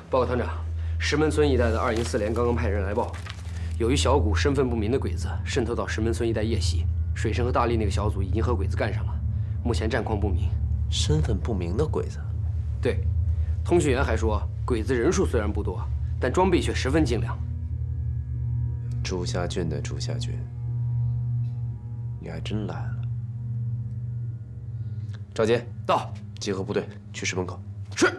报告团长，石门村一带的2营4连刚刚派人来报，有一小股身份不明的鬼子渗透到石门村一带夜袭，水生和大力那个小组已经和鬼子干上了，目前战况不明。身份不明的鬼子？对，通讯员还说，鬼子人数虽然不多，但装备却十分精良。朱家俊的朱家俊，你还真来了。赵杰，到，集合部队去石门口。是。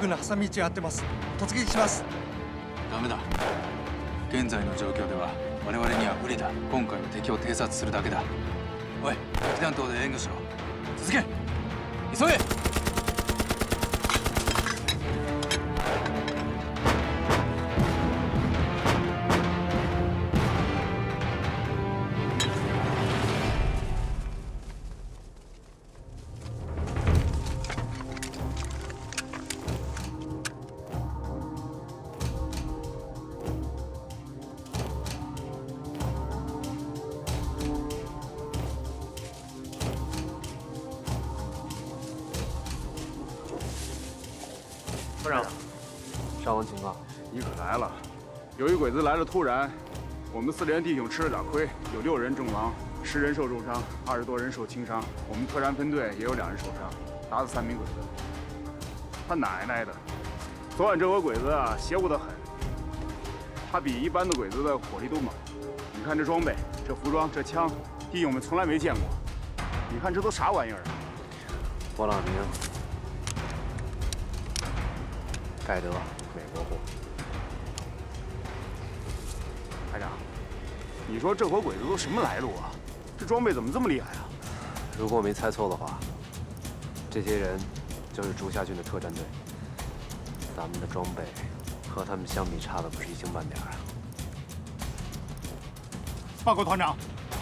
の挟み撃ちをやってます。突撃します。ダメだ。現在の状況では我々には無理だ。今回は敵を偵察するだけだ。おい、敵弾頭で援護しろ。続け。急げ。团长，伤亡情况？你可来了！由于鬼子来的突然，我们4连弟兄吃了点亏，有6人阵亡，10人受重伤，20多人受轻伤。我们特战分队也有2人受伤，打死3名鬼子。他奶奶的！昨晚这伙鬼子啊，邪乎得很。他比一般的鬼子的火力都猛。你看这装备、这服装、这枪，弟兄们从来没见过。你看这都啥玩意儿啊？勃朗宁。 盖德，美国货。排长，你说这伙鬼子都什么来路啊？这装备怎么这么厉害啊？如果我没猜错的话，这些人就是竹下郡的特战队。咱们的装备和他们相比，差的不是一星半点啊！报告团长，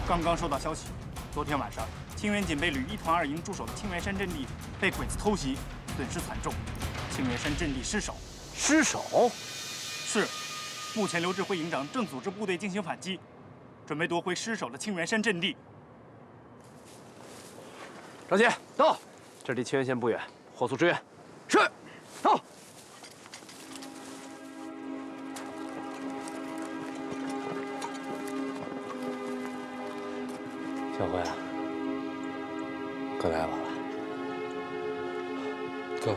刚刚收到消息，昨天晚上清源警备旅1团2营驻守的清源山阵地被鬼子偷袭，损失惨重。 清源山阵地失守，失守？是。目前刘志辉营长正组织部队进行反击，准备夺回失守的清源山阵地。张杰，到，这离清源县不远，火速支援。是，到。小辉啊，可来晚了。哥，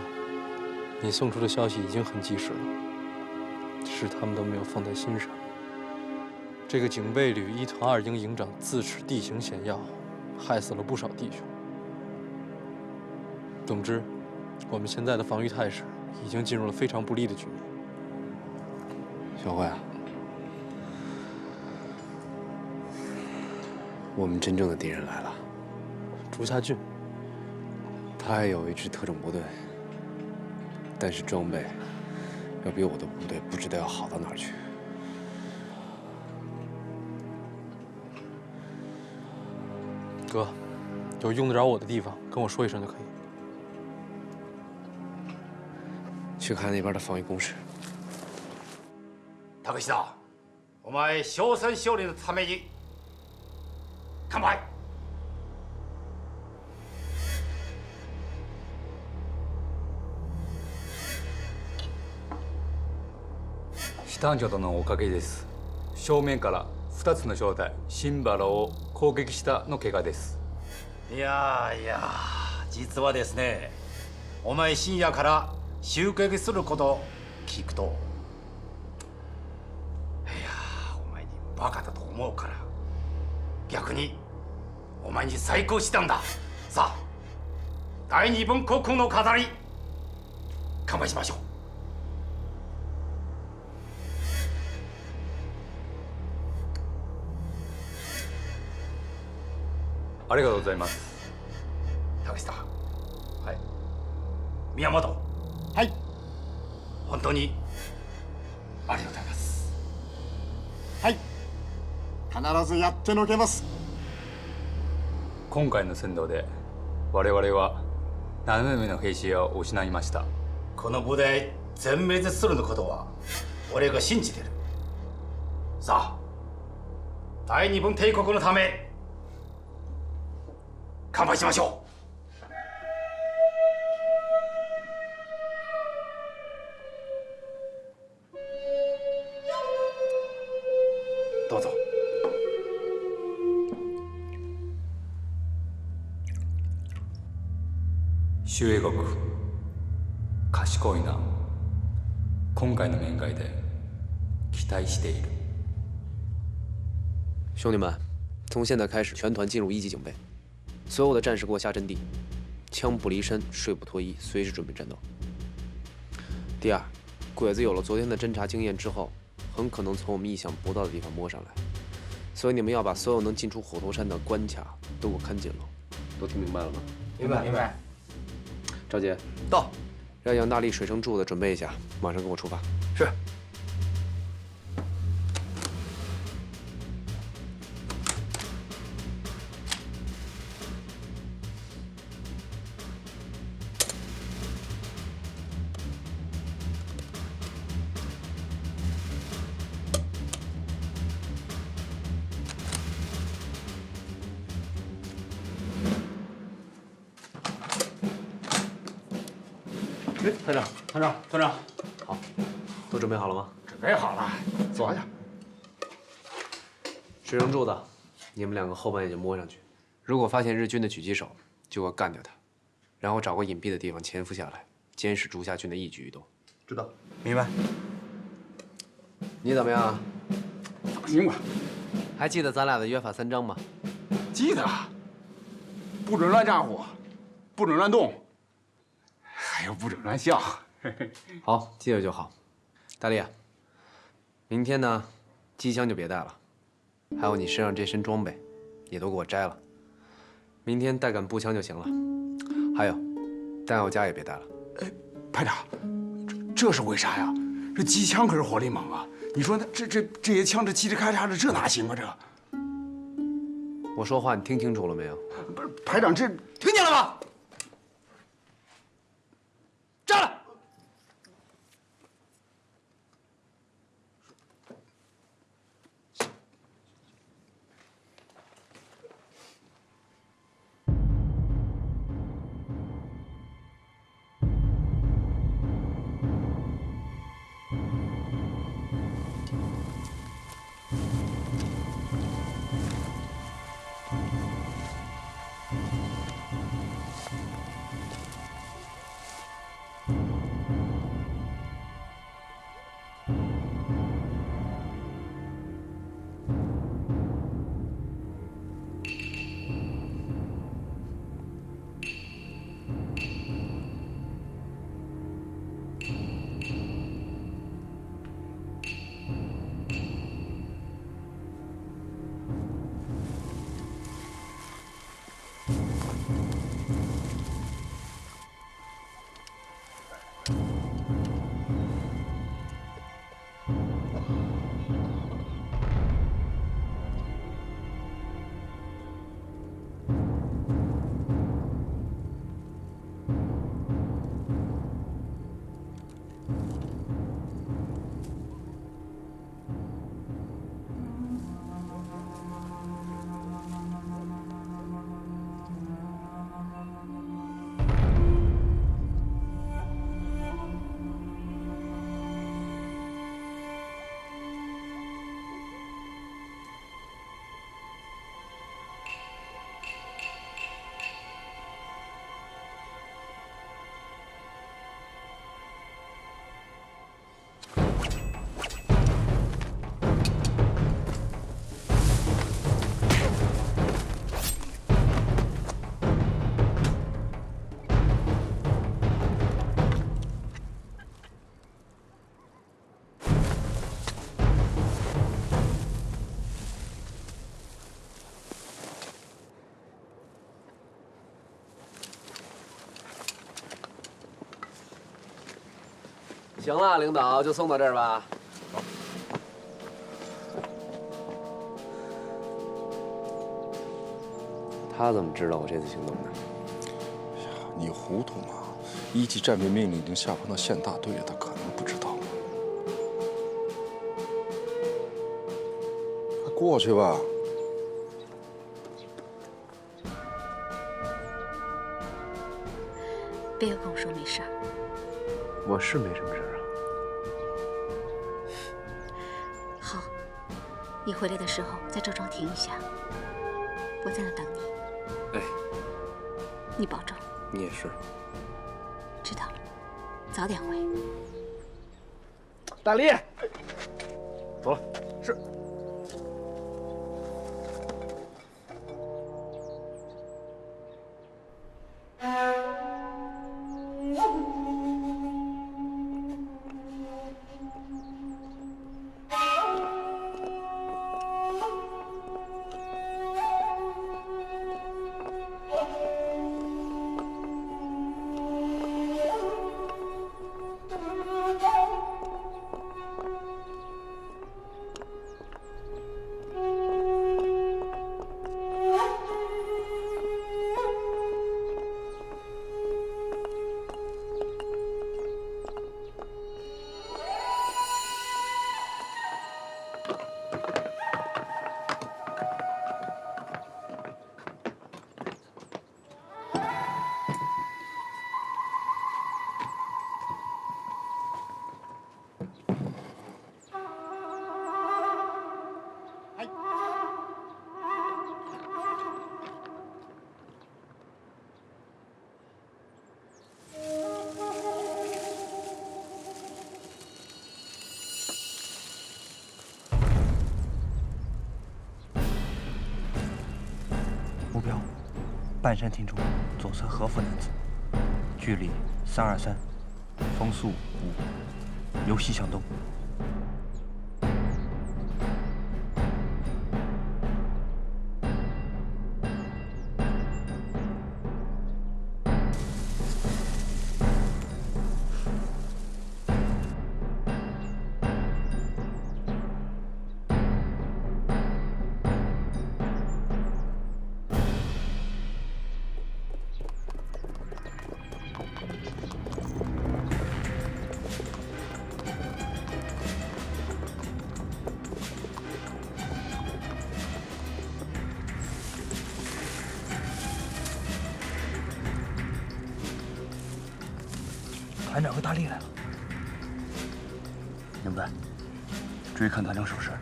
你送出的消息已经很及时了，是他们都没有放在心上。这个警备旅1团2营营长自持地形险要，害死了不少弟兄。总之，我们现在的防御态势已经进入了非常不利的局面。小慧啊，我们真正的敌人来了。竹下郡，他也有一支特种部队，但是装备要比我的部队不知道要好到哪儿去。哥，有用得着我的地方，跟我说一声就可以。去看那边的防御工事。竹下，お前勝戦勝利のために乾杯。シタンジョ殿のおかげです。正面から2つの正体シンバラを攻撃したの怪我です。いやいや、実はですね、お前深夜から襲撃すること聞くと、いやお前にバカだと思うから、逆にお前に再興したんだ。さあ、第二分国の飾り乾杯しましょう。ありがとうございます。竹下、はい、宮本、はい、本当にありがとうございます。はい、必ずやってのけます。今回の戦闘で我々は7名の兵士を失いました。この部隊全滅するのことは俺が信じてる。さあ、大日本帝国のため乾杯しましょう。どうぞ。周英国、賢いな。今回の面会で期待している。兄弟们，从现在开始，全团进入1级警备。所有的战士给我下阵地，枪不离身，水不脱衣，随时准备战斗。第二，鬼子有了昨天的侦察经验之后，很可能从我们意想不到的地方摸上来，所以你们要把所有能进出火头山的关卡都给我看紧了。都听明白了吗？明白明白。赵杰，到，让杨大力、水生柱子准备一下，马上跟我出发。是。团长，团长，团长，好，都准备好了吗？准备好了，坐下。水生柱子，你们2个后半夜就摸上去，如果发现日军的狙击手，就要干掉他，然后找个隐蔽的地方潜伏下来，监视竹下郡的一举一动。知道，明白。你怎么样？放心吧，还记得咱俩的约法3章吗？记得。不准乱炸火，不准乱动，还有不准乱笑。好，记着就好。大力，明天呢，机枪就别带了，还有你身上这身装备，也都给我摘了。明天带杆步枪就行了。还有，弹药夹也别带了。哎，排长，这是为啥呀？这机枪可是火力猛啊！你说这些枪这嘁哩咔嚓的，这哪行啊？这我说话你听清楚了没有？不是排长，这听见了吗？站来！行了，领导就送到这儿吧。他怎么知道我这次行动的？你糊涂吗？1级战备命令已经下放到县大队了，他可能不知道吗？快过去吧。别跟我说没事儿。我是没什么事儿啊。好，你回来的时候在赵庄停一下，我在那等你。哎，你保重。你也是。知道了，早点回。大力，走了。是。目标：半山亭中左侧和服男子，距离323，风速5，由西向东。团长和大力来了，明白？追看团长手势。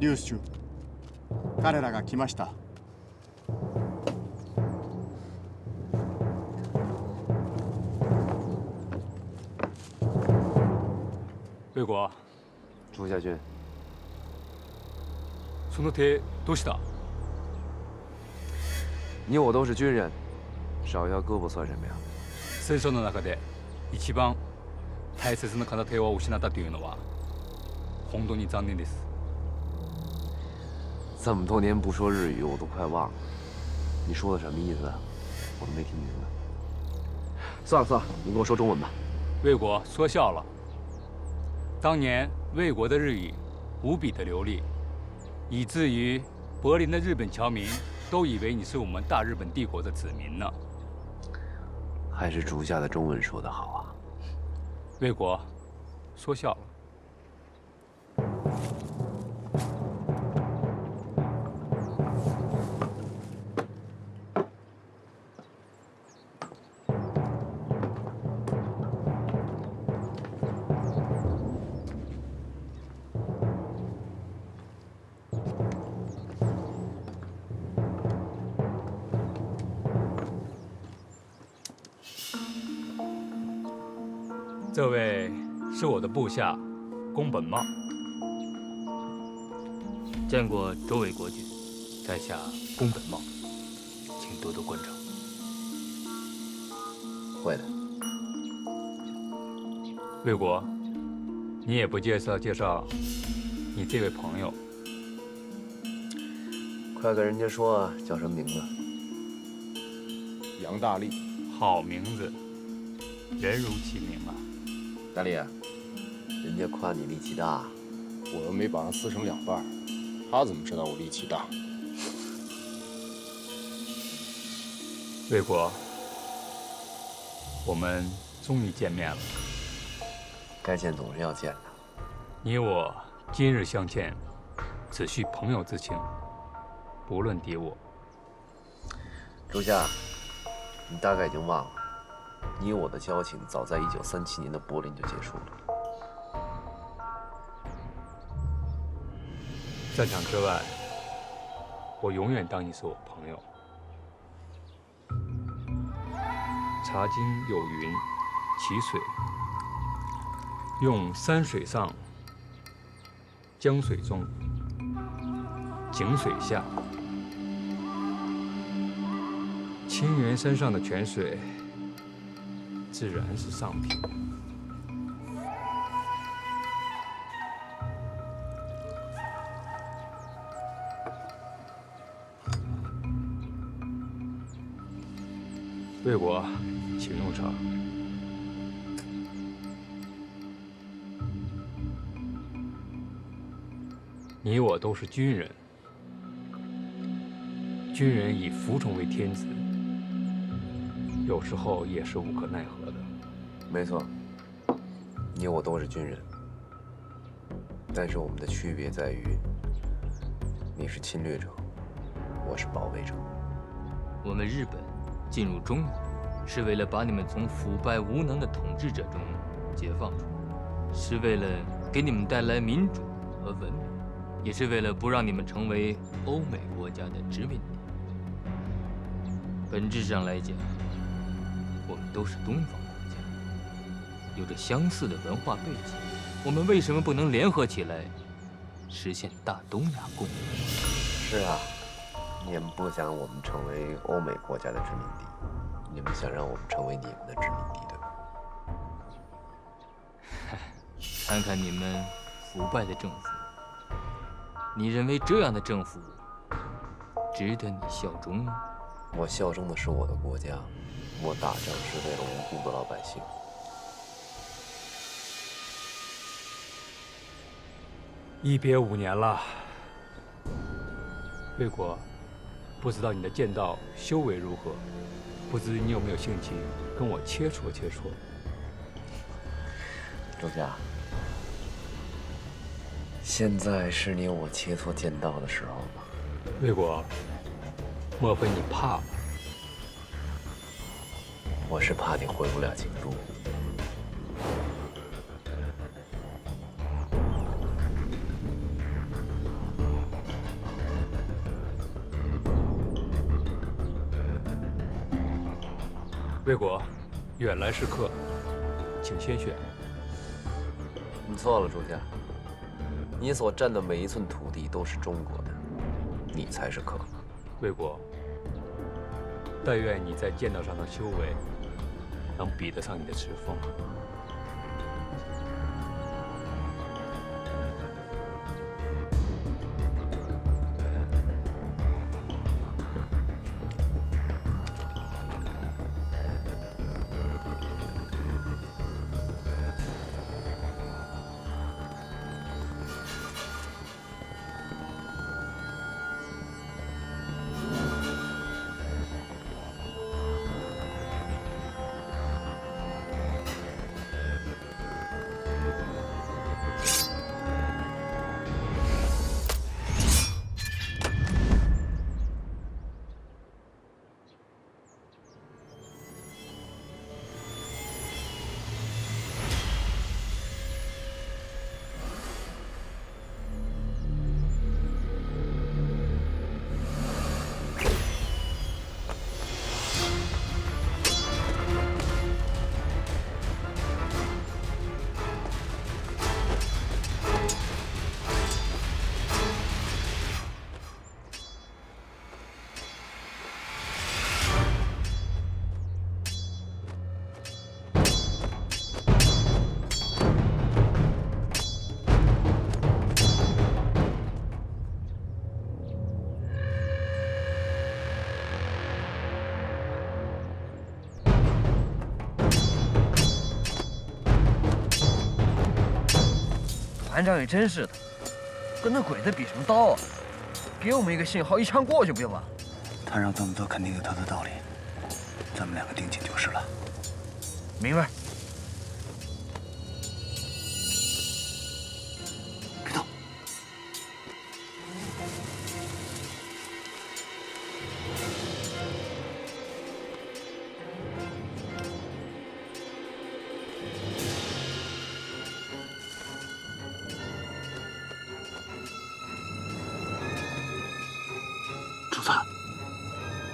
リュウシュ、彼らが来ました。魏国，朱家军，その手どうした？你我都是军人，少一条胳膊算什么呀？戦争の中で一番大切な片手を失ったというのは本当に残念です。这么多年不说日语，我都快忘了。你说的什么意思？我都没听明白。算了算了，你跟我说中文吧。魏国说笑了。当年魏国的日语无比的流利，以至于柏林的日本侨民都以为你是我们大日本帝国的子民呢。还是竹下的中文说得好啊。魏国说笑了。这位是我的部下宫本茂，见过周围国君，在下宫本茂，请多多关照。会的。魏国，你也不介绍你这位朋友？快跟人家说啊，叫什么名字？杨大力。好名字，人如其名啊。大力，人家夸你力气大。我又没把他撕成2半，他怎么知道我力气大？魏国，我们终于见面了。该见总是要见的。你我今日相见，只需朋友之情，不论敌我。朱夏，你大概已经忘了，你我的交情早在1937年的柏林就结束了。战场之外，我永远当你是我朋友。茶经有云：其水，用山水上，江水中，井水下。青原山上的泉水，自然是上品。魏国，请用茶。你我都是军人，军人以服从为天职，有时候也是无可奈何的。没错，你我都是军人，但是我们的区别在于，你是侵略者，我是保卫者。我们日本进入中原，是为了把你们从腐败无能的统治者中解放出来，是为了给你们带来民主和文明，也是为了不让你们成为欧美国家的殖民地。本质上来讲，我们都是东方国家，有着相似的文化背景，我们为什么不能联合起来，实现大东亚共荣？是啊，你们不想我们成为欧美国家的殖民地，你们想让我们成为你们的殖民地，对吧？看看你们腐败的政府，你认为这样的政府值得你效忠吗？我效忠的是我的国家，我打仗是为了无辜的老百姓。一别5年了，魏国，不知道你的剑道修为如何，不知你有没有兴趣跟我切磋切磋？周家，现在是你我切磋剑道的时候吗？魏国，莫非你怕吗？我是怕你回不了京都。魏国，远来是客，请先选。你错了，朱家。你所占的每一寸土地都是中国的，你才是客。魏国，但愿你在剑道上的修为能比得上你的池峰。团长也真是的，跟那鬼子比什么刀啊？给我们一个信号，一枪过去不就完了？他让这么做，肯定有他的道理。咱们两个定紧就是了。明白。别动。主子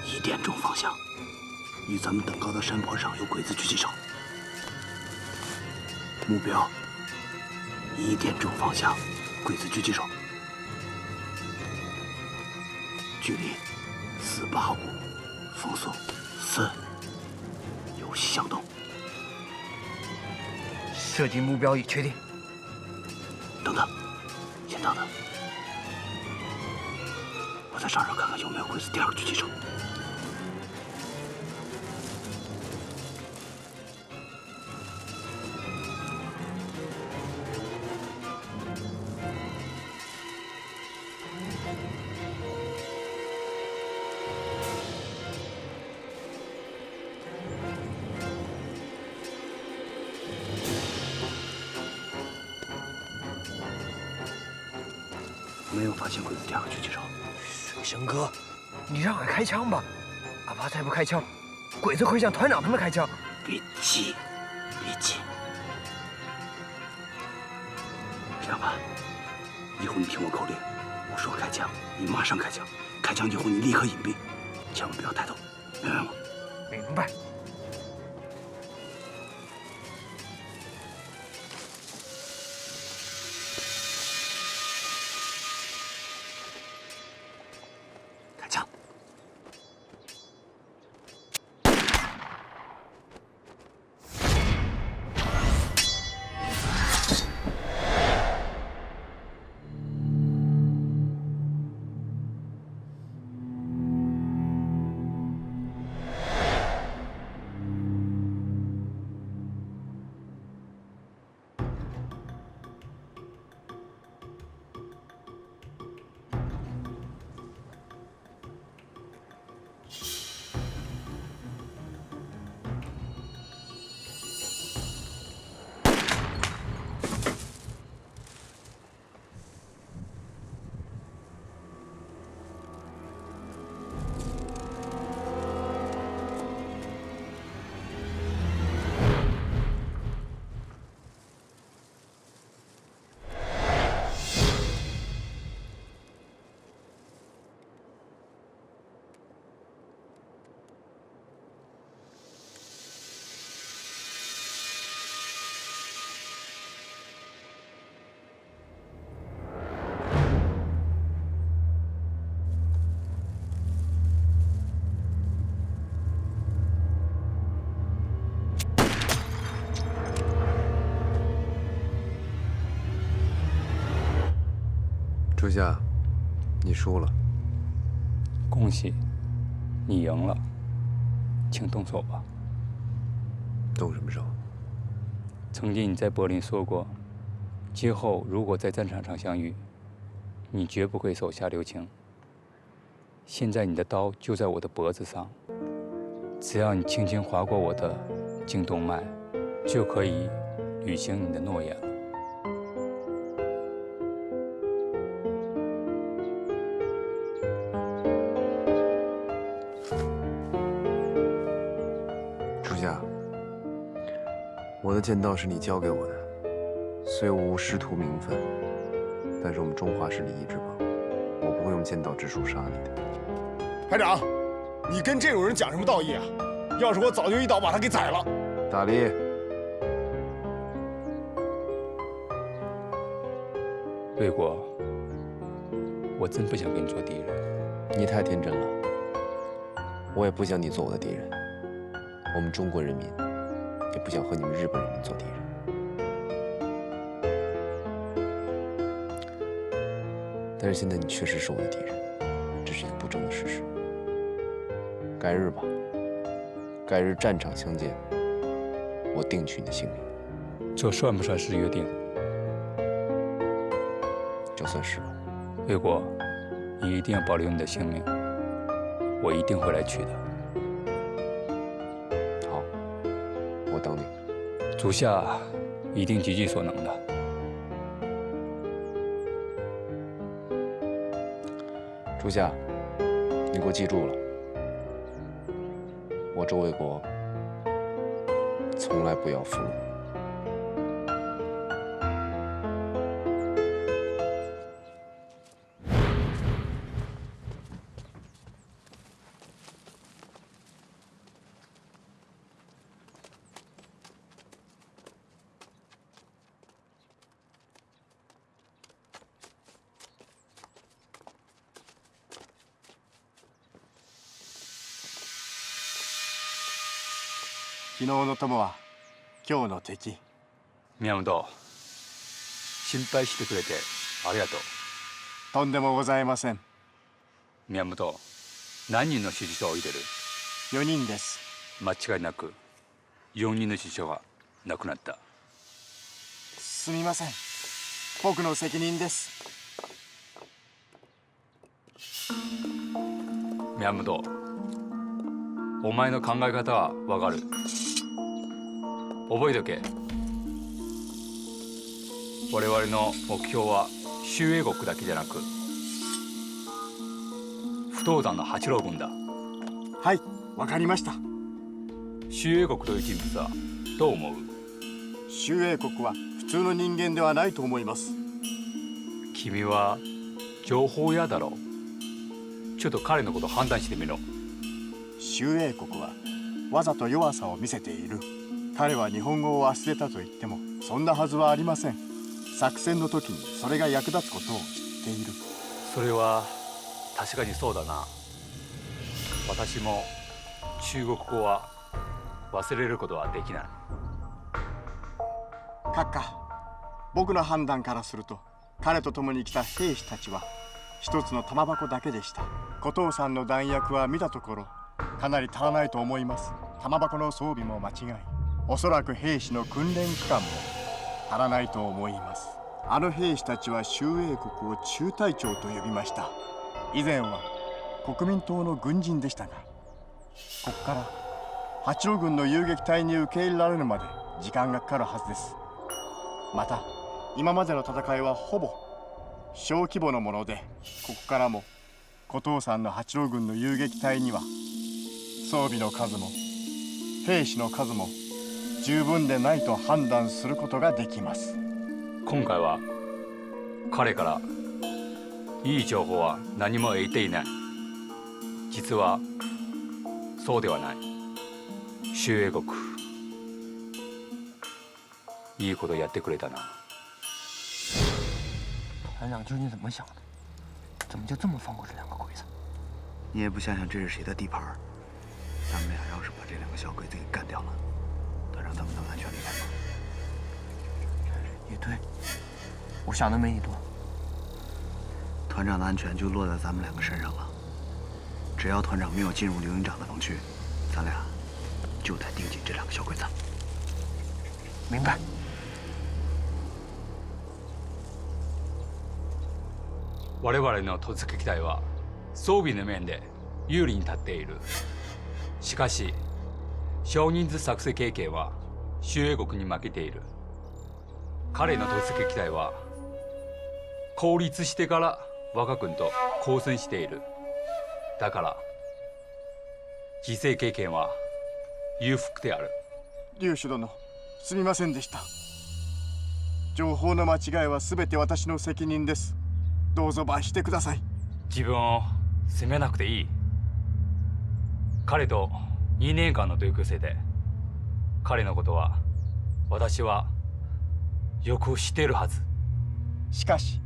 ，1点钟方向，与咱们等高的山坡上有鬼子狙击手。目标1点钟方向，鬼子狙击手。距离485，风速4，游戏响动。射击目标已确定。等等，先等等，我在山上看看有没有鬼子第2个狙击手。没有发现鬼子第2个狙击手。水生哥，你让俺开枪吧，哪怕再不开枪，鬼子会向团长他们开枪。别急，别急。这样吧，以后你听我口令，我说开枪，你马上开枪。开枪以后你立刻隐蔽，千万不要抬头，明白吗？明白。开枪！初夏，你输了。恭喜，你赢了，请动手吧。动什么手？曾经你在柏林说过，今后如果在战场上相遇，你绝不会手下留情。现在你的刀就在我的脖子上，只要你轻轻划过我的颈动脉，就可以履行你的诺言了。初夏，我的剑道是你教给我的，虽我无师徒名分，但是我们中华是礼仪之邦，我不会用剑道之术杀你的。排长，你跟这种人讲什么道义啊？要是我早就一刀把他给宰了。大力，魏国，我真不想跟你做敌人。你太天真了，我也不想你做我的敌人。我们中国人民也不想和你们日本人民做敌人。但是现在你确实是我的敌人，这是一个不争的事实。改日吧，改日战场相见，我定取你的性命。这算不算是约定？就算是吧。魏国，你一定要保留你的性命，我一定会来取的。好，我等你。足下一定竭尽所能的。属下，你给我记住了，我周卫国从来不要俘虏。昨日の友は今日の敵。宮本、心配してくれてありがとう。とんでもございません。宮本、何人の支持者を置いてる？4人です。間違いなく4人の支持者が亡くなった。すみません。僕の責任です。宮本、お前の考え方はわかる。覚えとけ。我々の目標は周英国だけじゃなく不登山の八郎軍だ。はい、わかりました。周英国という人物はどう思う？周英国は普通の人間ではないと思います。君は情報屋だろう。ちょっと彼のこと判断してみろ。周英国はわざと弱さを見せている。彼は日本語を忘れたと言ってもそんなはずはありません。作戦の時にそれが役立つことを知っている。それは確かにそうだな。私も中国語は忘れることはできない。閣下、僕の判断からすると彼と共に来た兵士たちは一つの玉箱だけでした。古藤さんの弾薬は見たところかなり足らないと思います。玉箱の装備も間違い、おそらく兵士の訓練期間も足らないと思います。あの兵士たちは周英国を中隊長と呼びました。以前は国民党の軍人でしたが、ここから八路軍の遊撃隊に受け入れられるまで時間がかかるはずです。また今までの戦いはほぼ小規模のもので、ここからも古藤さんの八路軍の遊撃隊には装備の数も兵士の数も十分でないと判断することができます。今回は彼からいい情報は何も得ていない。実はそうではない。周英国、いいことやってくれたな。团长究竟怎么想的？怎么就这么放过这两个鬼子？你也不想想这是谁的地盘？咱们俩要是把这两个小鬼子给干掉了，团长他们能安全离开吗？也对，我想的没你多。团长的安全就落在咱们两个身上了。只要团长没有进入刘营长的防区，咱俩就得盯紧这两个小鬼子。明白。我々の突撃隊は装備の面で有利に立っている。しかし少人数作戦経験は周英国に負けている。彼の突撃隊は効率してから我が軍と交戦している。だから犠牲経験は裕福である。劉主殿、すみませんでした。情報の間違いは全て私の責任です。どうぞ罰してください。自分を責めなくていい。彼と2年間の同級生で、彼のことは私はよく知っているはず。しかし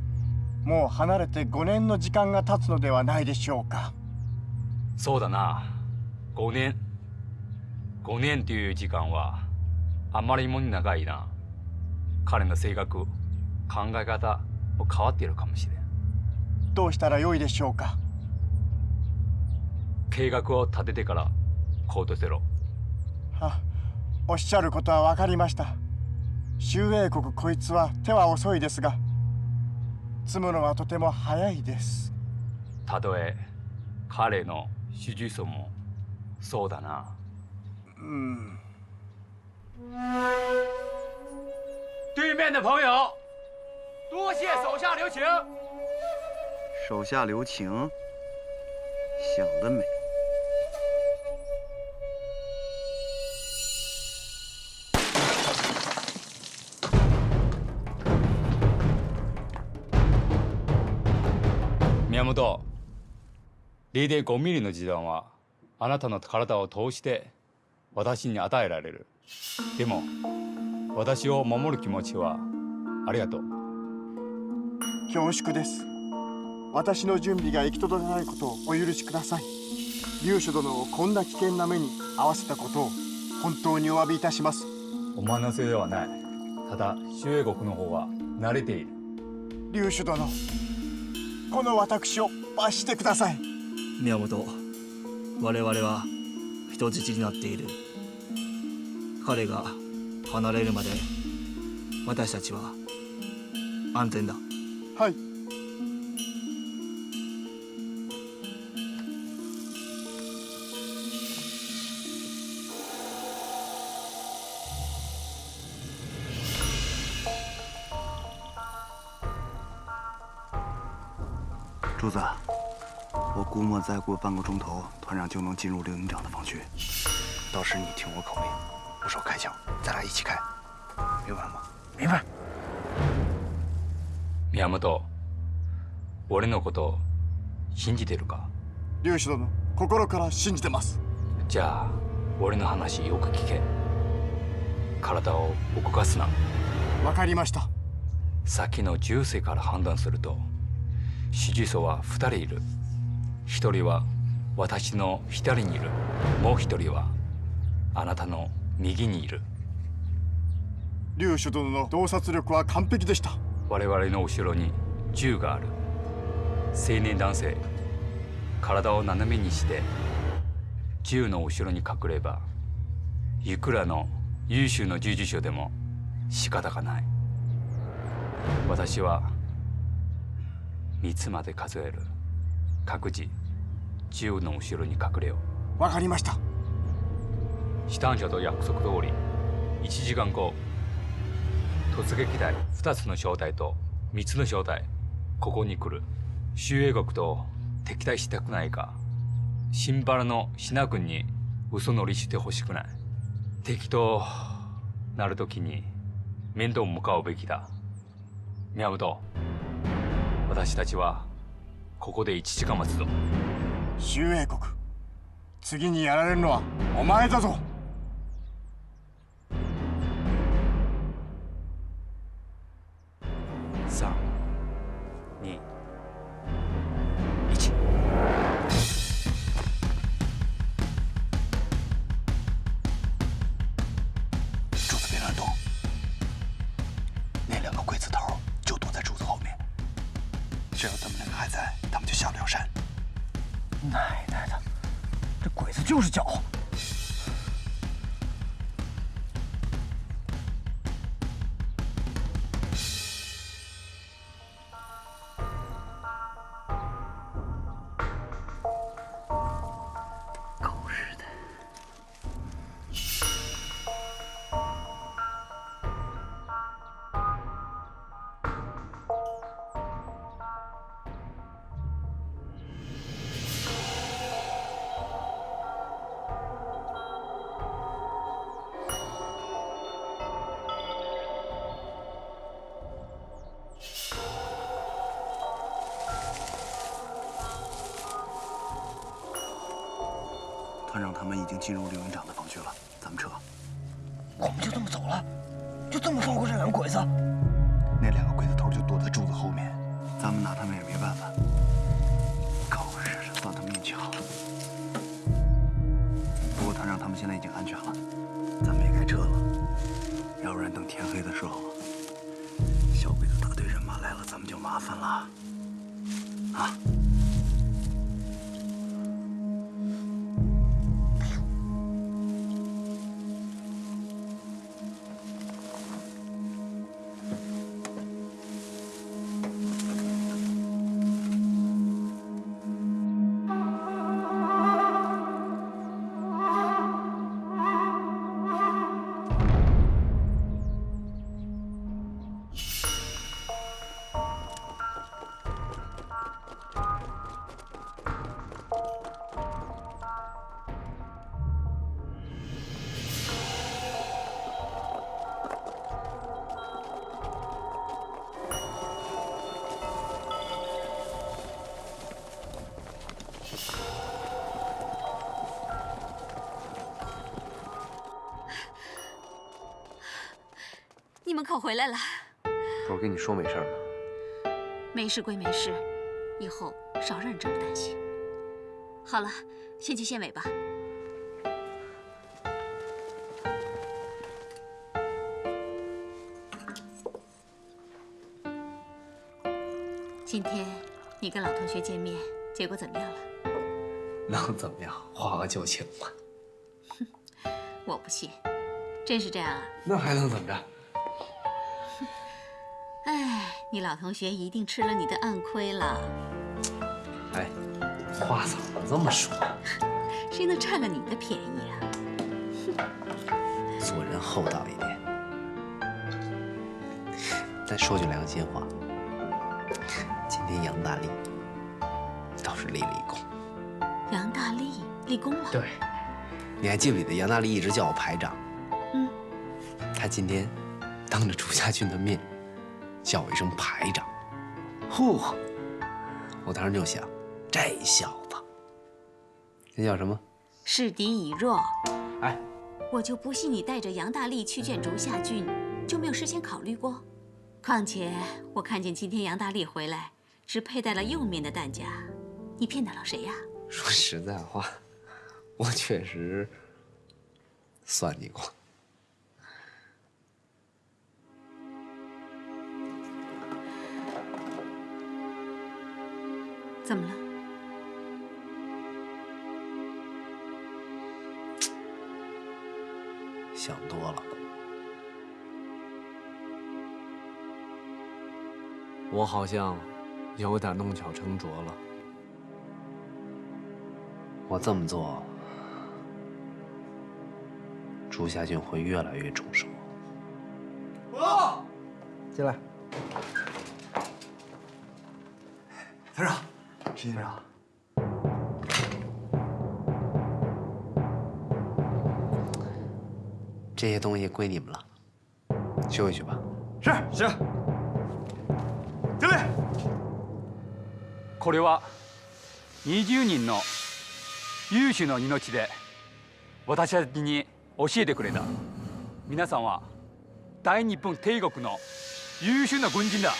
もう離れて5年の時間が経つのではないでしょうか。そうだな。5年という時間はあまりにも長いな。彼の性格、考え方も変わっているかもしれん。どうしたらよいでしょうか。計画を立ててから行動せろ。おっしゃることは分かりました。周英国こいつは手は遅いですが、積むのはとても早いです。たとえ彼の手術手もそうだな。对面的朋友，多谢手下留情。手下留情，想得美。宮本、0.5ミリの時弾はあなたの体を通して私に与えられる。でも私を守る気持ちはありがとう。恐縮です。私の準備が行き届かないことをお許しください。劉主殿をこんな危険な目に遭わせたことを本当にお詫びいたします。お前のせいではない。ただ周英国の方は慣れている。劉主殿、この私を罰してください。宮本、我々は人質になっている。彼が離れるまで私たちは安全だ。はい。主子，我估摸再过半个钟头，团长就能进入刘营长的防区。到时你听我口令，不少开枪，咱俩一起开，明白吗？明白。宮本、俺のこと信じてるか？劉主殿、心から信じてます。じゃあ俺の話よく聞け。体を動かすな。わかりました。さっきの銃声から判断すると支持層は2人いる。1人は私の左にいる。もう1人はあなたの右にいる。劉主殿の洞察力は完璧でした。我々の後ろに銃がある。青年男性、体を斜めにして銃の後ろに隠ればいくらの優秀な従事者でも仕方がない。私は3つまで数える。各自銃の後ろに隠れよう。わかりました。師団長と約束通り1時間後、突撃隊2つの小隊と3つの小隊ここに来る。周英国と敵対したくないか、新原のシナ軍に嘘乗りしてほしくない。敵となるときに面倒向かうべきだ。宮本、私たちはここで1時間待つぞ。周英国、次にやられるのはお前だぞ。3、2、1。柱子别乱动，那2个鬼子头就躲在柱子后面。只要他们2个还在，他们就下不了山。奶奶的，这鬼子就是狡猾。团长他们已经进入刘营长的防区了，咱们撤。我们就这么走了？就这么放过这2个鬼子？那2个鬼子头就躲在柱子后面，咱们拿他们也没办法。狗日的，算他命巧。不过团长他们现在已经安全了，咱们也该撤了。要不然等天黑的时候，小鬼子大队人马来了，咱们就麻烦了。啊！你们可回来了。我跟你说没事吗？没事归没事，以后少让人这么担心。好了，先去县委吧。今天你跟老同学见面，结果怎么样了？能怎么样？画个旧情嘛。我不信，真是这样啊？那还能怎么着？哎，你老同学一定吃了你的暗亏了。哎，话怎么这么说？谁能占了你的便宜啊？做人厚道一点。但说句良心话，今天杨大力倒是立了一功。杨大力立功了？对。你还记不记得杨大力一直叫我排长？嗯。他今天当着朱家军的面叫我一声排长，嚯！我当时就想，这小子，这叫什么？示敌以弱。哎，我就不信你带着杨大力去见竹下郡，就没有事先考虑过。况且我看见今天杨大力回来，只佩戴了右面的弹夹，你骗得了谁呀？说实在话，我确实算计过。怎么了？想多了。我好像有点弄巧成拙了。我这么做，朱家俊会越来越重视我。进来。团长，石团长。这些东西归你们了，休息去吧。是。敬礼。これは20人の有志の命で私たちに教えてくれた。皆さんは大日本帝国の優秀な軍人だ。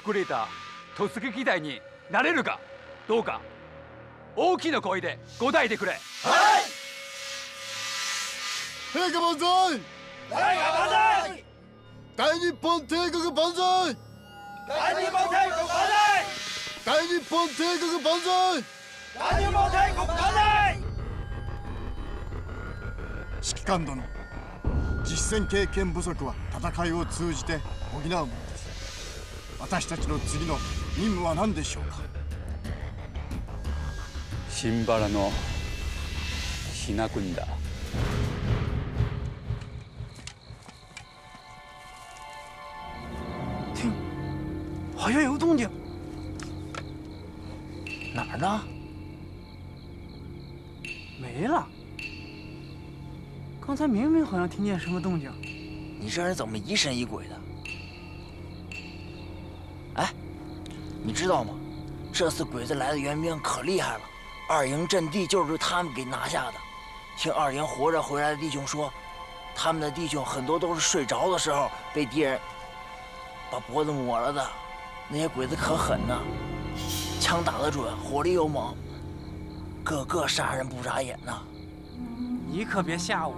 優れた突撃隊になれるかどうか大きな声で答えてくれ。はい。陛下万歳！陛下万歳！大日本帝国万歳！大日本帝国万歳！大日本帝国万歳！大日本帝国万歳！指揮官殿、実戦経験不足は戦いを通じて補うものです。私たちの次の任務は何でしょうか？新原のひな国だ。听，好像有动静。哪儿呢？没了。刚才明明好像听见什么动静。你这人怎么疑神疑鬼的？哎，你知道吗？这次鬼子来的援兵可厉害了，二营阵地就是他们给拿下的。听二营活着回来的弟兄说，他们的弟兄很多都是睡着的时候被敌人把脖子抹了的。那些鬼子可狠呐，枪打得准，火力又猛，个个杀人不眨眼呐。你可别吓我，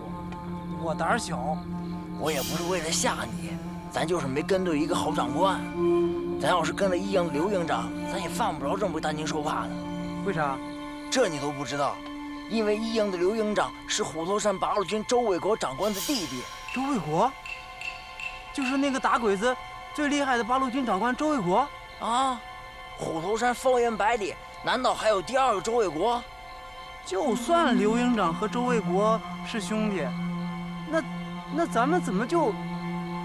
我胆儿小。我也不是为了吓你，咱就是没跟对一个好长官。咱要是跟了一营的刘营长，咱也犯不着这么担惊受怕的。为啥？这你都不知道？因为一营的刘营长是虎头山八路军周卫国长官的弟弟。周卫国？就是那个打鬼子最厉害的八路军长官周卫国啊！虎头山方圆百里，难道还有第二个周卫国？就算刘营长和周卫国是兄弟，那咱们怎么就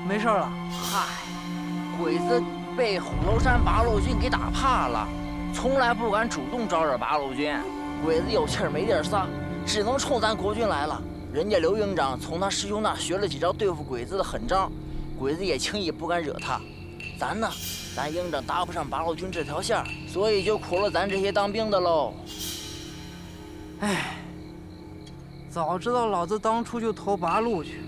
没事了？嗨，鬼子被虎头山八路军给打怕了，从来不敢主动招惹八路军。鬼子有气儿没地儿撒，只能冲咱国军来了。人家刘营长从他师兄那学了几招对付鬼子的狠招，鬼子也轻易不敢惹他。咱呢，咱营长搭不上八路军这条线，所以就苦了咱这些当兵的喽。哎，早知道老子当初就投八路去。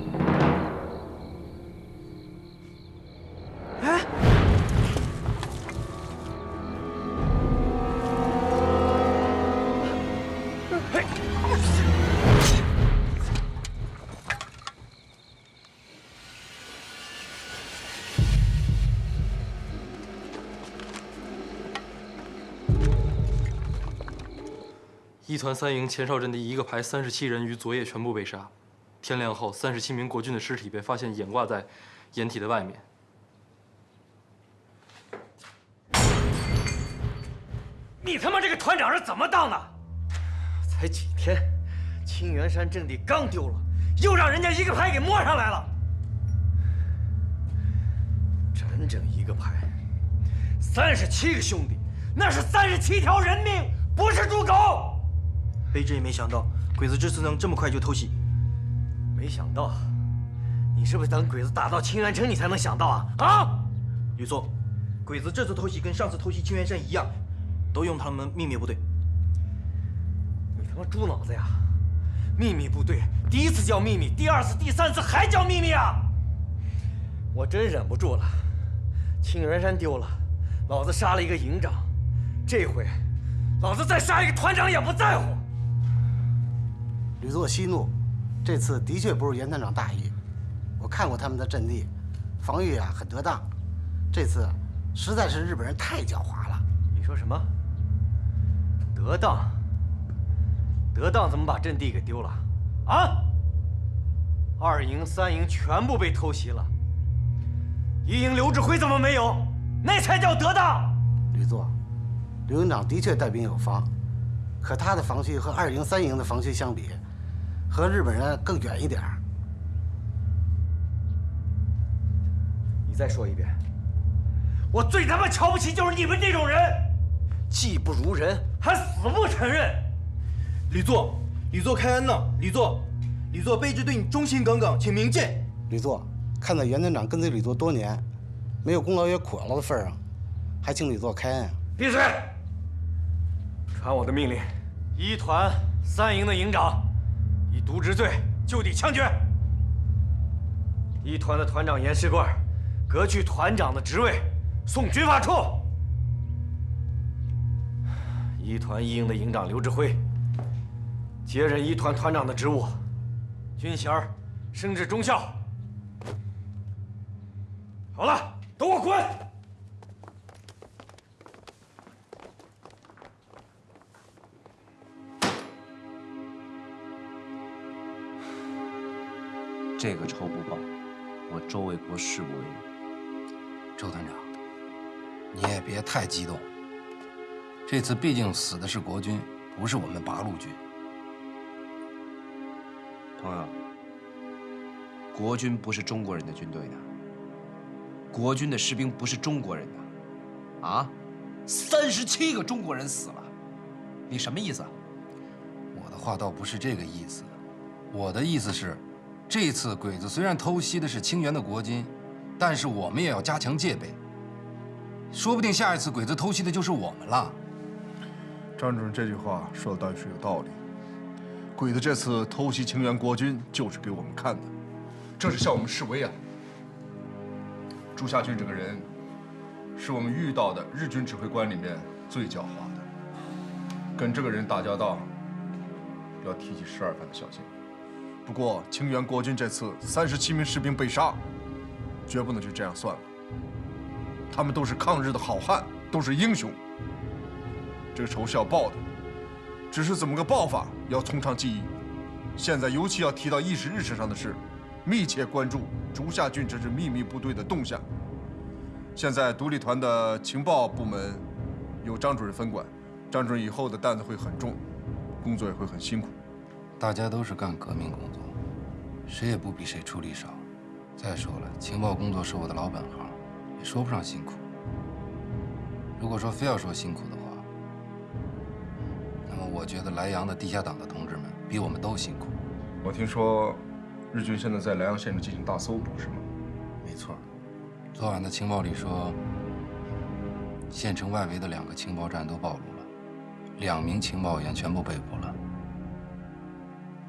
一团三营前哨阵地一个排37人于昨夜全部被杀。天亮后，37名国军的尸体被发现掩挂在掩体的外面。你他妈这个团长是怎么当的？才几天，青源山阵地刚丢了，又让人家一个排给摸上来了。整整一个排，37个兄弟，那是37条人命，不是猪狗。卑职也没想到鬼子这次能这么快就偷袭。没想到，你是不是等鬼子打到清源城你才能想到啊？啊！吕座，鬼子这次偷袭跟上次偷袭清源山一样，都用他们秘密部队。你他妈猪脑子呀！秘密部队第一次叫秘密，第二次、第三次还叫秘密啊！我真忍不住了，清源山丢了，老子杀了一个营长，这回老子再杀一个团长也不在乎。吕座息怒，这次的确不是袁团长大意。我看过他们的阵地，防御很得当。这次实在是日本人太狡猾了。你说什么？得当？得当怎么把阵地给丢了？啊！2营、3营全部被偷袭了。1营刘志辉怎么没有？那才叫得当。吕座，刘营长的确带兵有方，可他的防区和2营、3营的防区相比，和日本人更远一点。你再说一遍。我最他妈瞧不起就是你们这种人，技不如人，还死不承认。吕座开恩了，吕座卑职对你忠心耿耿，请明鉴。吕座，看在袁团长跟随吕座多年，没有功劳也苦劳的份上，还请吕座开恩。闭嘴！传我的命令，1团3营的营长以渎职罪就地枪决。1团的团长严世贵革去团长的职位，送军法处。1团1营的营长刘志辉接任1团团长的职务，军衔升至中校。好了，都给我滚！这个仇不报，我周卫国誓不为人。周团长，你也别太激动。这次毕竟死的是国军，不是我们八路军。朋友，国军不是中国人的军队的，国军的士兵不是中国人的，啊，37个中国人死了，你什么意思？我的话倒不是这个意思，我的意思是，这次鬼子虽然偷袭的是清源的国军，但是我们也要加强戒备，说不定下一次鬼子偷袭的就是我们了。张主任这句话说的倒是有道理。鬼子这次偷袭清源国军，就是给我们看的，这是向我们示威啊！朱夏俊这个人，是我们遇到的日军指挥官里面最狡猾的。跟这个人打交道，要提起12分的小心。不过清源国军这次37名士兵被杀，绝不能就这样算了。他们都是抗日的好汉，都是英雄。这个仇是要报的，只是怎么个报法，要从长计议。现在尤其要提到议事日程上的是，密切关注竹下郡这支秘密部队的动向。现在独立团的情报部门由张主任分管，张主任以后的担子会很重，工作也会很辛苦。大家都是干革命工作，谁也不比谁出力少。再说了，情报工作是我的老本行，也说不上辛苦。如果说非要说辛苦的话，那么我觉得莱阳的地下党的同志们比我们都辛苦。我听说，日军现在在莱阳县里进行大搜捕，是吗？没错。昨晚的情报里说，县城外围的2个情报站都暴露了，2名情报员全部被捕了。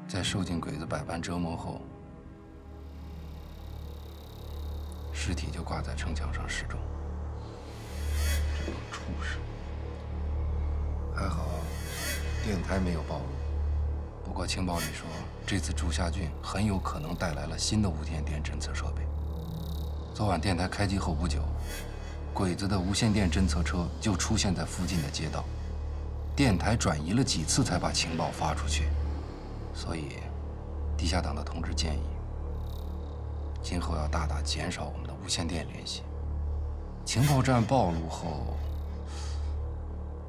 在受尽鬼子百般折磨后，尸体就挂在城墙上示众。这帮畜生！还好，电台没有暴露。不过情报里说，这次竹下郡很有可能带来了新的无线电侦测设备。昨晚电台开机后不久，鬼子的无线电侦测车就出现在附近的街道。电台转移了几次才把情报发出去，所以地下党的同志建议，今后要大大减少我们的无线电联系。情报站暴露后，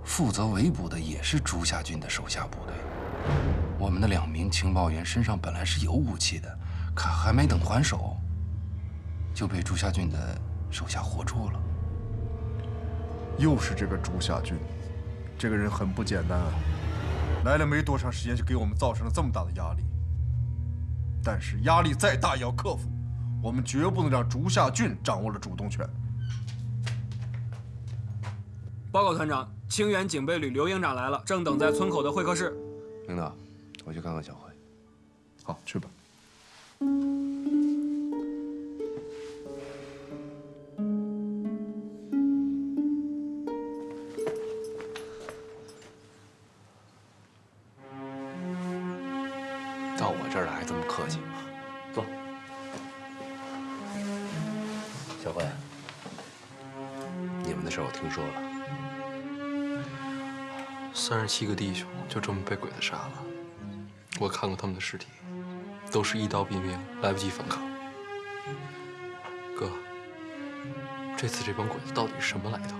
负责围捕的也是朱夏军的手下部队。我们的2名情报员身上本来是有武器的，可还没等还手，就被朱夏军的手下活捉了。又是这个朱夏军，这个人很不简单啊！来了没多长时间，就给我们造成了这么大的压力。但是压力再大也要克服，我们绝不能让朱夏军掌握了主动权。报告团长，清源警备旅刘营长来了，正等在村口的会客室。领导，我去看看小慧。好，去吧。到我这儿来还这么客气，坐。小慧，你们的事我听说了。 37个弟兄就这么被鬼子杀了，我看过他们的尸体，都是一刀毙命，来不及反抗。哥，这次这帮鬼子到底是什么来头？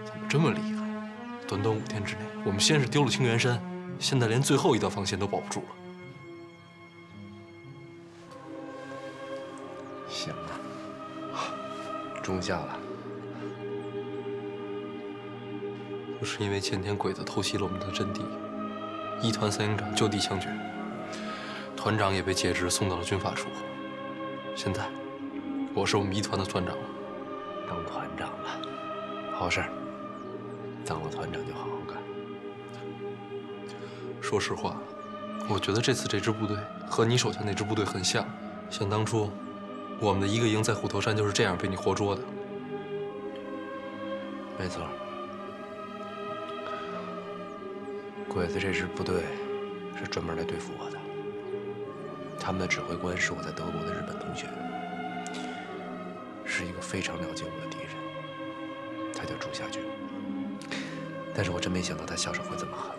怎么这么厉害？短短5天之内，我们先是丢了清源山，现在连最后一道防线都保不住了。行了，中下了。 就是因为前天鬼子偷袭了我们的阵地，一团3营长就地枪决，团长也被解职送到了军法处。现在，我是我们1团的团长了，当团长了，好事儿。当了团长就好好干。说实话，我觉得这次这支部队和你手下那支部队很像，想当初，我们的1个营在虎头山就是这样被你活捉的。没错。 鬼子这支部队是专门来对付我的，他们的指挥官是我在德国的日本同学，是一个非常了解我的敌人，他叫朱夏军。但是我真没想到他下手会这么狠。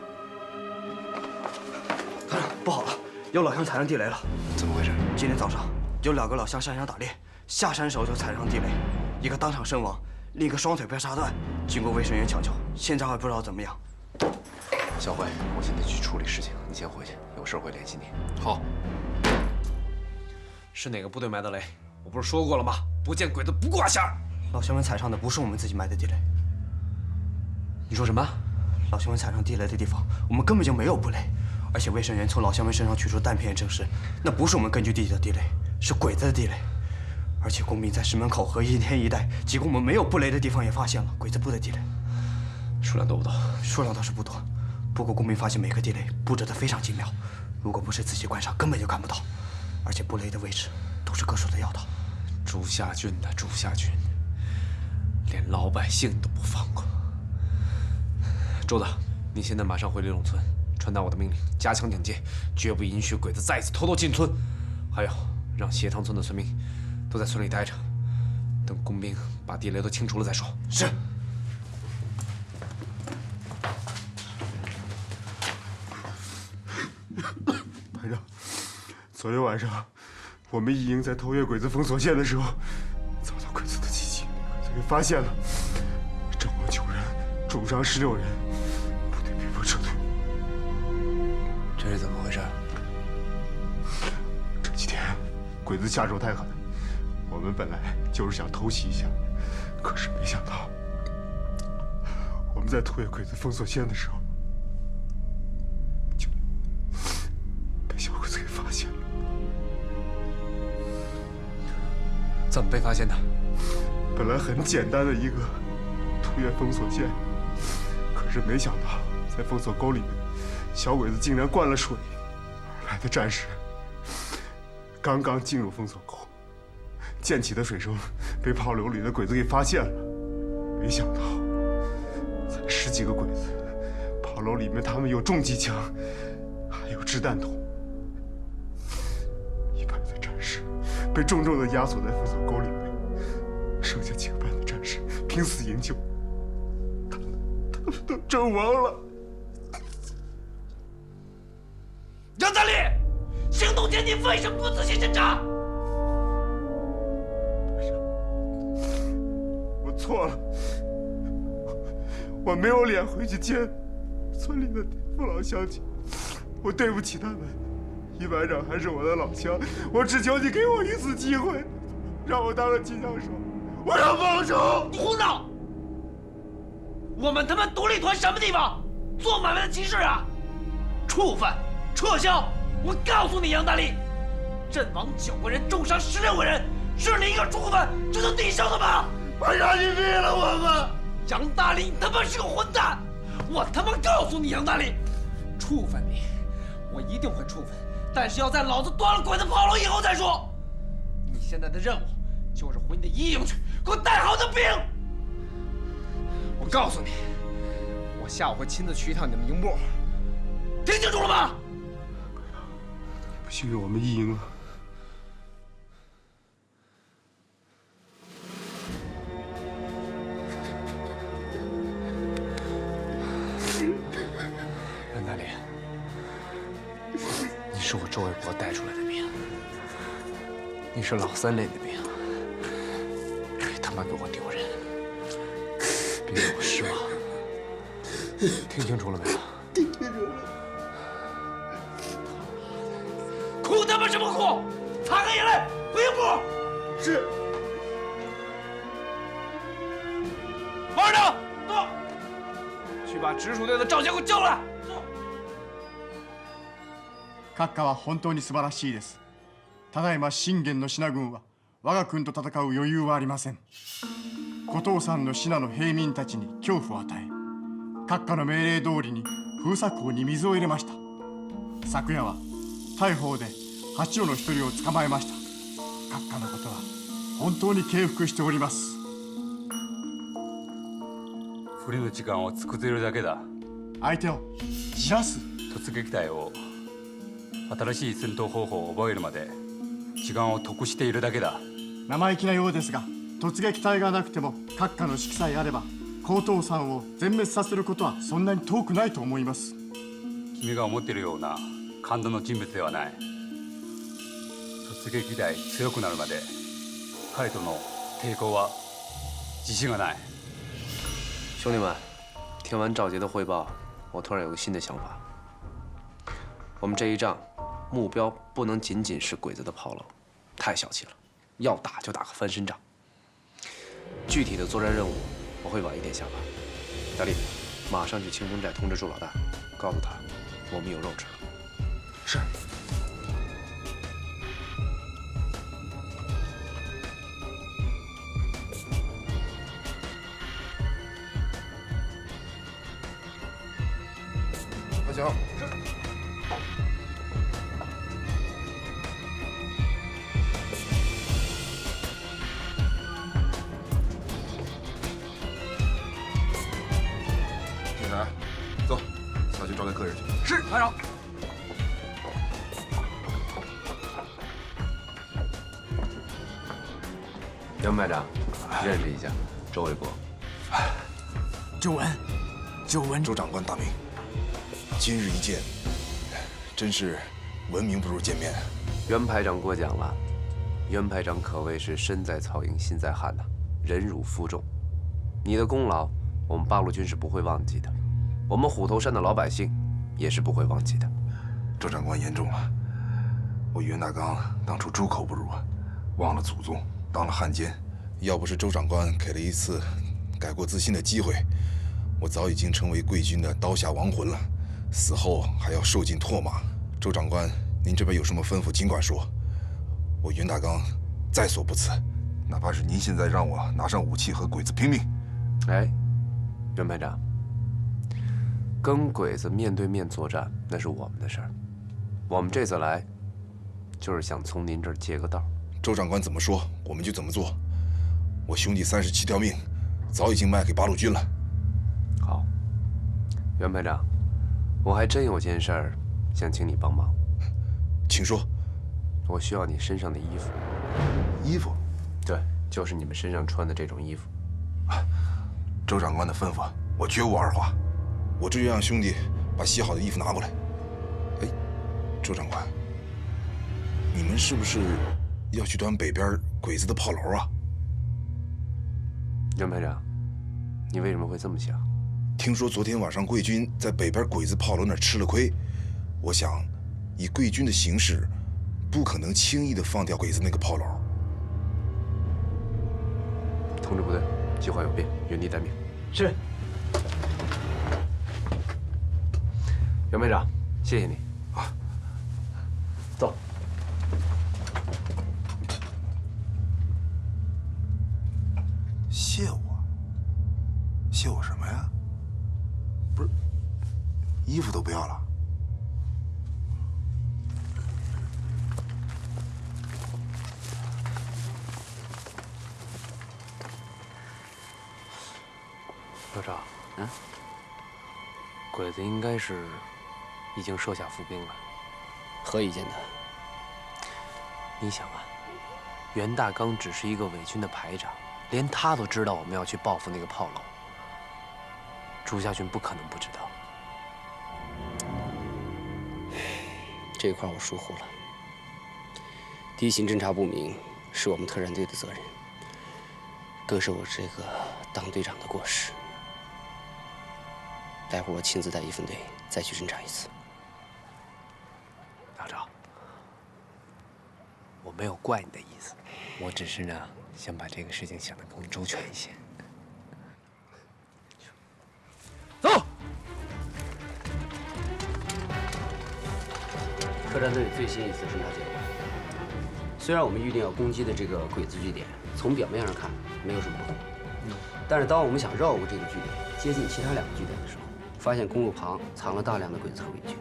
团长，不好了，有老乡踩上地雷了。怎么回事？今天早上有2个老乡下山打猎，下山时候就踩上地雷，一个当场身亡，另一个双腿被杀断，经过卫生员抢救，现在还不知道怎么样。 小慧，我现在去处理事情，你先回去，有事会联系你。好。是哪个部队埋的雷？我不是说过了吗？不见鬼子不挂线。老乡们踩上的不是我们自己埋的地雷。你说什么？老乡们踩上地雷的地方，我们根本就没有布雷，而且卫生员从老乡们身上取出弹片也证实，那不是我们根据地的地雷，是鬼子的地雷。而且工兵在石门口和一天一带几个我们没有布雷的地方也发现了鬼子布的地雷。数量多不多？数量倒是不多。 不过，工兵发现每个地雷布置得非常精妙，如果不是仔细观察，根本就看不到。而且布雷的位置都是各处的要道。朱夏军的朱夏军，连老百姓都不放过。周子，你现在马上回李陇村，传达我的命令，加强警戒，绝不允许鬼子再次偷偷进村。还有，让斜塘村的村民都在村里待着，等工兵把地雷都清除了再说。是。 团长，昨天晚上，我们1营在偷越鬼子封锁线的时候，遭到鬼子的袭击，被鬼子给发现了，阵亡9人，重伤16人，部队被迫撤退。这是怎么回事？这几天，鬼子下手太狠，我们本来就是想偷袭一下，可是没想到，我们在偷越鬼子封锁线的时候。 怎么被发现的？本来很简单的一个突越封锁线，可是没想到在封锁沟里面，小鬼子竟然灌了水。而来的战士刚刚进入封锁沟，溅起的水声被炮楼里的鬼子给发现了。没想到，才10几个鬼子，炮楼里面他们有重机枪，还有掷弹筒。 被重重的压缩在封锁沟里面，剩下几个班的战士拼死营救，他们都阵亡了。天你为什么不仔细侦查？我错了，我没有脸回去见村里的父老乡亲，我对不起他们。一班长还是我的老乡，我只求你给我一次机会，让我当个机枪手，我要报仇！你胡闹！我们他妈独立团什么地方？做买卖的集市啊！触犯，撤销！我告诉你，杨大力，阵亡9个人，重伤16个人，是你一个触犯就能抵消的吗？班长，你灭了我们！杨大力，你他妈是个混蛋！我他妈告诉你，杨大力，处分你，我一定会处分，但是要在老子端了鬼子跑了以后再说。你现在的任务就是回你的一营去，给我带好你的兵。我告诉你，我下午会亲自去一趟你们营部，听清楚了吗？幸运我们一营了。任大力，你是我周卫国带出来的兵，你是老三连的兵，别他妈给我丢人，别给我失望，听清楚了没有？听清楚了。哭他妈什么哭？擦干眼泪，回营部。是。王二等，到，去把直属队的赵杰给我叫来。閣下は本当に素晴らしいです。ただいま信玄の信軍は我が軍と戦う余裕はありません。後藤さんの信の平民たちに恐怖を与え、閣下の命令通りに封鎖口に水を入れました。昨夜は大砲で八尾の一人を捕まえました。閣下のことは本当に敬服しております。不利の時間を作っているだけだ。相手をじらす。突撃隊を新しい戦闘方法を覚えるまで時間を得しているだけだ。生意気なようですが、突撃隊がなくても閣下の指揮さえあれば高藤さんを全滅させることはそんなに遠くないと思います。君が思っているような感動の人物ではない。突撃隊強くなるまで彼との抵抗は自信がない。兄弟们，听完赵杰的汇报，我突然有个新的想法。我们这一仗，目标不能仅仅是鬼子的炮楼，太小气了。要打就打个翻身仗。具体的作战任务，我会晚一点下发。大力，马上去清风寨通知朱老大，告诉他我们有肉吃了。是。阿强。是。铁才，走，下去招待客人去。是，排长。杨排长，认识一下，周卫国。周文，周长官大名，今日一见，真是闻名不如见面。袁排长过奖了，袁排长可谓是身在曹营心在汉呐，忍辱负重。你的功劳，我们八路军是不会忘记的，我们虎头山的老百姓也是不会忘记的。周长官言重了，我袁大刚当初猪口不如，忘了祖宗，当了汉奸。要不是周长官给了一次改过自新的机会，我早已经成为贵军的刀下亡魂了，死后还要受尽唾骂。周长官，您这边有什么吩咐，尽管说。我袁大刚在所不辞，哪怕是您现在让我拿上武器和鬼子拼命。哎，袁排长，跟鬼子面对面作战那是我们的事儿，我们这次来，就是想从您这儿借个道。周长官怎么说，我们就怎么做。我兄弟37条命，早已经卖给八路军了。好，袁排长，我还真有件事儿想请你帮忙。请说。我需要你身上的衣服。衣服？对，就是你们身上穿的这种衣服。周长官的吩咐，我绝无二话。我这就让兄弟把洗好的衣服拿过来。哎，周长官，你们是不是要去端北边鬼子的炮楼啊？袁排长，你为什么会这么想？听说昨天晚上贵军在北边鬼子炮楼那儿吃了亏，我想，以贵军的形势，不可能轻易的放掉鬼子那个炮楼。通知部队，计划有变，原地待命。是。袁排长，谢谢你。啊，走。谢我？谢我什么呀？不是，衣服都不要了？老赵，鬼子应该是已经设下伏兵了。何以见得？你想啊，袁大刚只是一个伪军的排长，连他都知道我们要去报复那个炮楼，朱家军不可能不知道。这块我疏忽了。地形侦察不明是我们特战队的责任，更是我这个当队长的过失。待会儿我亲自带一分队再去侦察一次。老赵，我没有怪你的意思，我只是呢想把这个事情想得更周全一些。走。特战队最新一次侦察结果，虽然我们预定要攻击的这个鬼子据点，从表面上看没有什么不同，但是当我们想绕过这个据点，接近其他2个据点的时候，发现公路旁藏了大量的鬼子和伪军。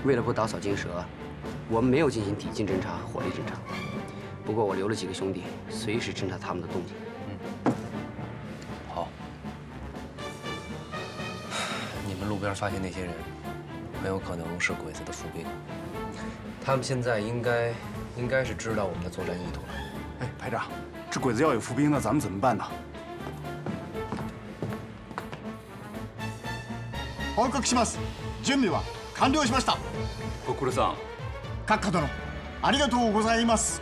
为了不打草惊蛇，我们没有进行抵近侦察和火力侦察。不过我留了几个兄弟，随时侦察他们的动静。好。你们路边发现那些人，很有可能是鬼子的伏兵。他们现在应该是知道我们的作战意图了。哎，排长，这鬼子要有伏兵，那咱们怎么办呢？報告します。準備は完了しました。ご苦労さん。閣下殿、ありがとうございます。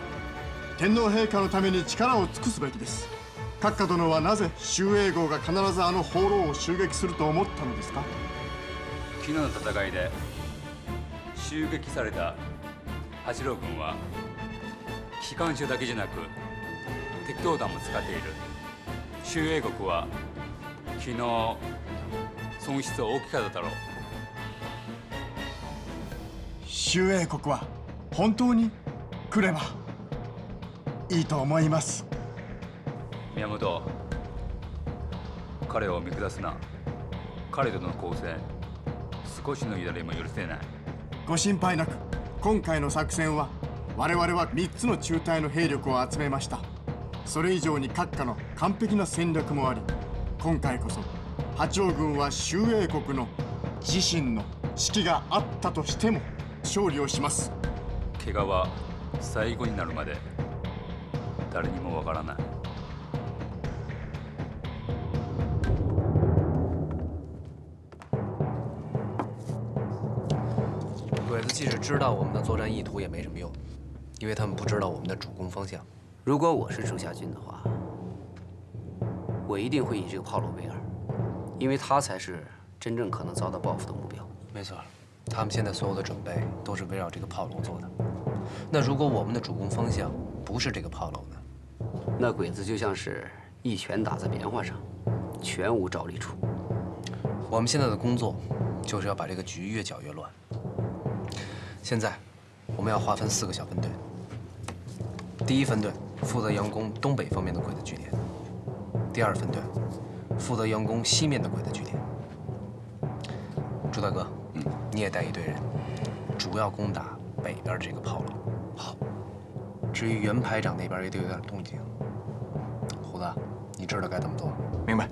天皇陛下のために力を尽くすべきです。閣下殿はなぜ周英号が必ずあの砲楼を襲撃すると思ったのですか？昨日の戦いで襲撃された八郎軍は機関銃だけじゃなく鉄道弾も使っている。周英国は昨日損失は大きかっただろう。周英国は本当に来ればいいと思います。宮本、彼を見下すな。彼との交戦、少しの乱れも許せない。ご心配なく、今回の作戦は我々は3つの中隊の兵力を集めました。それ以上に閣下の完璧な戦略もあり、今回こそ八王軍は周英国の自身の指揮があったとしても勝利をします。怪我は最後になるまで誰にもわからない。鬼子即使知道我们的作战意图也没什么用，因为他们不知道我们的主攻方向。如果我是朱夏军的话，我一定会以这个炮楼为饵，因为它才是真正可能遭到报复的目标。没错，他们现在所有的准备都是围绕这个炮楼做的。那如果我们的主攻方向不是这个炮楼呢？那鬼子就像是一拳打在棉花上，全无着力处。我们现在的工作就是要把这个局越搅越乱。现在我们要划分4个小分队。第1分队负责佯攻东北方面的鬼子据点，第2分队负责佯攻西面的鬼子据点。朱大哥，你也带一队人，主要攻打北边这个炮楼。好。至于袁排长那边也得有点动静。胡子，你知道该怎么做？明白。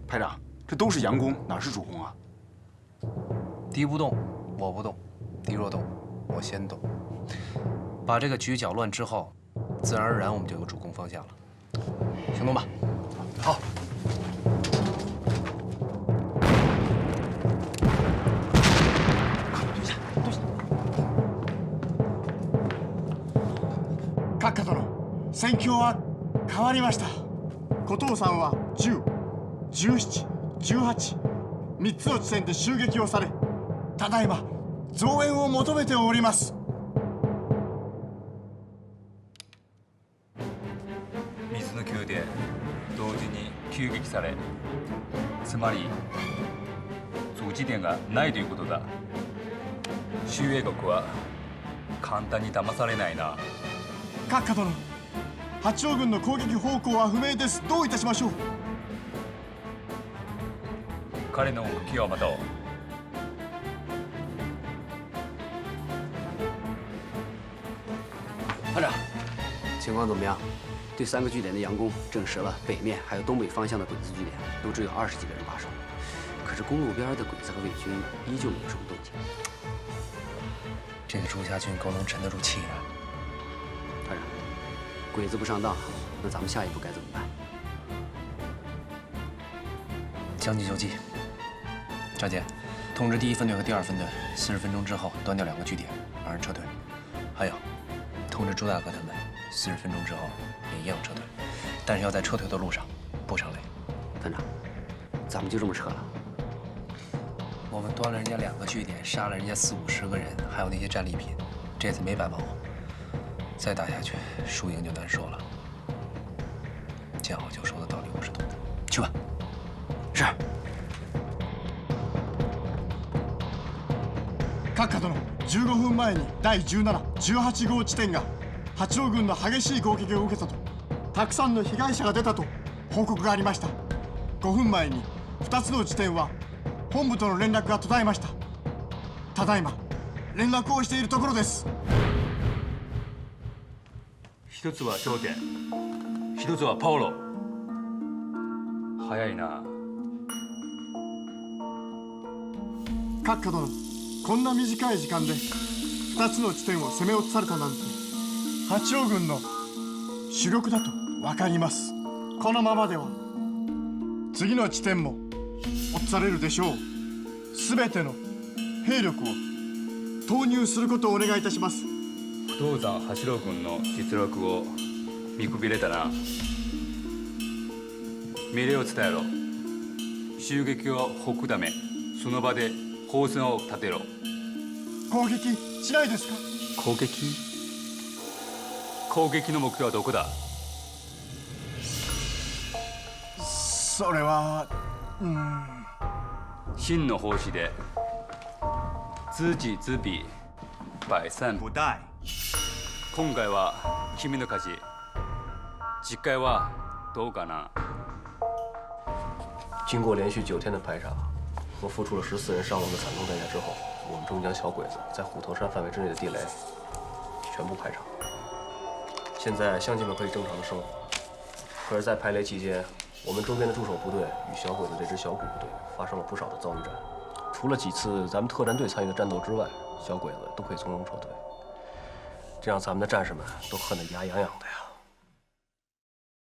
排长，这都是佯攻，哪是主攻啊？敌不动，我不动；敌若动，我先动。把这个局搅乱之后，自然而然我们就有主攻方向了。行动吧。好。閣下殿、戦況は変わりました。古藤さんは10、17、18、3つの地点で襲撃をされ、ただいま増援を求めております。水の宮殿同時に急撃され、つまり通地点がないということだ。周英国は簡単に騙されないな。閣下殿、八王軍の攻撃方向は不明です。どういたしましょう。彼の動きを待とう。团长，情况怎么样？对3个据点的佯攻证实了，北面还有东北方向的鬼子据点都只有20几个人把守，可是公路边的鬼子和伪军依旧没有什么动静。这个朱家军够能沉得住气的。团长，鬼子不上当，那咱们下一步该怎么办？将计就计。赵杰，通知第1分队和第2分队，40分钟之后端掉2个据点，让人撤退。还有，通知朱大哥他们，40分钟之后也一样撤退，但是要在撤退的路上不上雷。团长，咱们就这么撤了？我们端了人家2个据点，杀了人家40、50个人，还有那些战利品，这次没白忙活。再打下去，输赢就难说了。见好就收的道理我是懂的，去吧。是。閣下殿、15分前に第17、18号地点が八王軍の激しい攻撃を受けたと、たくさんの被害者が出たと報告がありました。5分前に2つの地点は本部との連絡が途絶えました。ただいま連絡をしているところです。一つは頂点、一つはパオロ。早いな。閣下殿、こんな短い時間で2つの地点を攻め落とされたなんて、八王軍の主力だと分かります。このままでは次の地点も落とされるでしょう。全ての兵力を投入することをお願いいたします。不動山八郎軍の実力を見くびれたな。命令を伝えろ。襲撃をほくため、その場で砲線を立てろ。攻撃しないですか？攻撃？攻撃の目標はどこだ？それは、真の奉仕で知己知彼、百戦不殆。今回は君の勝ち。次回はどうかな？经过连续9天的排查和付出了14人伤亡的惨痛代价之后，我们终于将小鬼子在虎头山范围之内的地雷全部排查。现在乡亲们可以正常的生活。可是，在排雷期间，我们周边的驻守部队与小鬼子这支小股部队发生了不少的遭遇战。除了几次咱们特战队参与的战斗之外，小鬼子都可以从容撤退，这让咱们的战士们都恨得牙痒痒的呀。